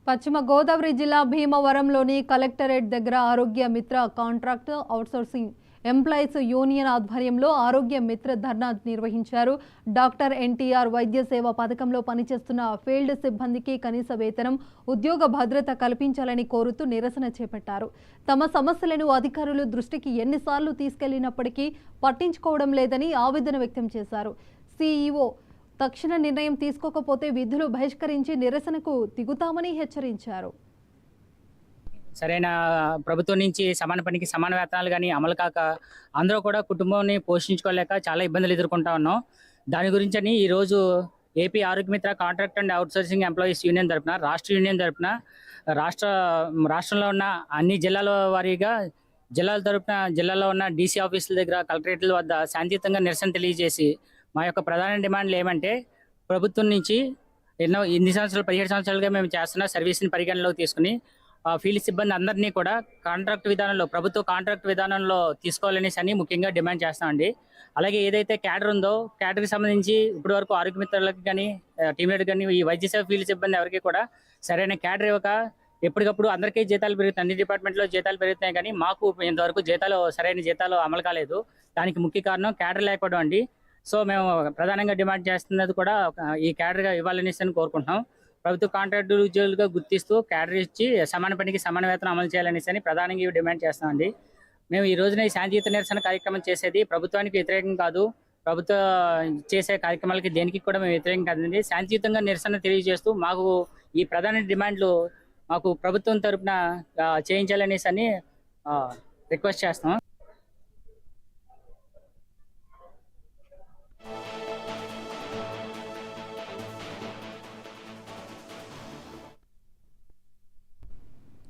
పశ్చిమ గోదావరి జిల్లా భీమవరంలోని కలెక్టరేట్ దగ్గర ఆరోగ్య మిత్ర కాంట్రాక్ట్ అవుట్సోర్సింగ్ ఎంప్లాయీస్ యూనియన్ ఆధ్వర్యంలో ఆరోగ్య మిత్ర ధర్నా నిర్వహించారు. డాక్టర్ ఎన్టీఆర్ వైద్య సేవ పథకంలో పనిచేస్తున్న ఫీల్డ్ సిబ్బందికి కనీస వేతనం, ఉద్యోగ భద్రత కల్పించాలని కోరుతూ నిరసన చేపట్టారు. తమ సమస్యలను అధికారులు దృష్టికి ఎన్నిసార్లు తీసుకెళ్లినప్పటికీ పట్టించుకోవడం లేదని ఆవేదన వ్యక్తం చేశారు. సీఈఓ తక్షణ నిర్ణయం తీసుకోకపోతే విధులు బహిష్కరించి నిరసనకు దిగుతామని హెచ్చరించారు. సరైన ప్రభుత్వం నుంచి సమాన పనికి సమాన వేతనాలు కానీ అమలు కాక అందరూ కూడా కుటుంబాన్ని పోషించుకోలేక చాలా ఇబ్బందులు ఎదుర్కొంటా ఉన్నాం. దాని గురించని ఈరోజు ఏపీ ఆరోగ్య మిత్ర contract and outsourcing employees union తరపున రాష్ట్ర యూనియన్ తరపున రాష్ట్రంలో ఉన్న అన్ని జిల్లాల వారీగా జిల్లాలో ఉన్న డీసీ ఆఫీసుల దగ్గర కలెక్టరేట్ల వద్ద శాంతియుతంగా నిరసన తెలియజేసి మా యొక్క ప్రధాన డిమాండ్లు ఏమంటే ప్రభుత్వం నుంచి ఎన్ని సంవత్సరాలు 17 సంవత్సరాలుగా మేము చేస్తున్న సర్వీస్ని పరిగణలోకి తీసుకుని ఫీల్డ్ సిబ్బంది అందరినీ కూడా ప్రభుత్వ కాంట్రాక్ట్ విధానంలో తీసుకోవాలనేసి ముఖ్యంగా డిమాండ్ చేస్తామండి. అలాగే ఏదైతే క్యాడర్ ఉందో క్యాడర్కి సంబంధించి ఇప్పటి వరకు ఆరోగ్య మిత్రులకు కానీ టీమ్ లీడర్ కానీ ఈ వైద్య సేవ ఫీల్డ్ సిబ్బంది ఎవరికి కూడా సరైన క్యాడర్ ఇవ్వక ఎప్పటికప్పుడు అందరికీ జీతాలు పెరుగుతాయి, అన్ని డిపార్ట్మెంట్లో జీతాలు పెరుగుతున్నాయి, కానీ మాకు ఇంతవరకు సరైన జీతాలు అమలు కాలేదు. దానికి ముఖ్య కారణం క్యాడర్ లేకపోవడం అండి. సో మేము ప్రధానంగా డిమాండ్ చేస్తున్నది కూడా ఈ క్యాడర్గా ఇవ్వాలనేసి కోరుకుంటున్నాం. ప్రభుత్వ కాంట్రాక్టు ఉద్యోగులుగా గుర్తిస్తూ క్యాడర్ ఇచ్చి సమాన పనికి సమాన వేతనం అమలు చేయాలనేసి ప్రధానంగా ఇవి డిమాండ్ చేస్తామండి. మేము ఈ రోజున ఈ శాంతియుత నిరసన కార్యక్రమం చేసేది ప్రభుత్వానికి వ్యతిరేకం కాదు, ప్రభుత్వం చేసే కార్యక్రమాలకి దేనికి కూడా మేము వ్యతిరేకం కాదండి. శాంతియుతంగా నిరసన తెలియజేస్తూ మాకు ఈ ప్రధాన డిమాండ్లు మాకు ప్రభుత్వం తరపున చేయించాలనేసి రిక్వెస్ట్ చేస్తాం.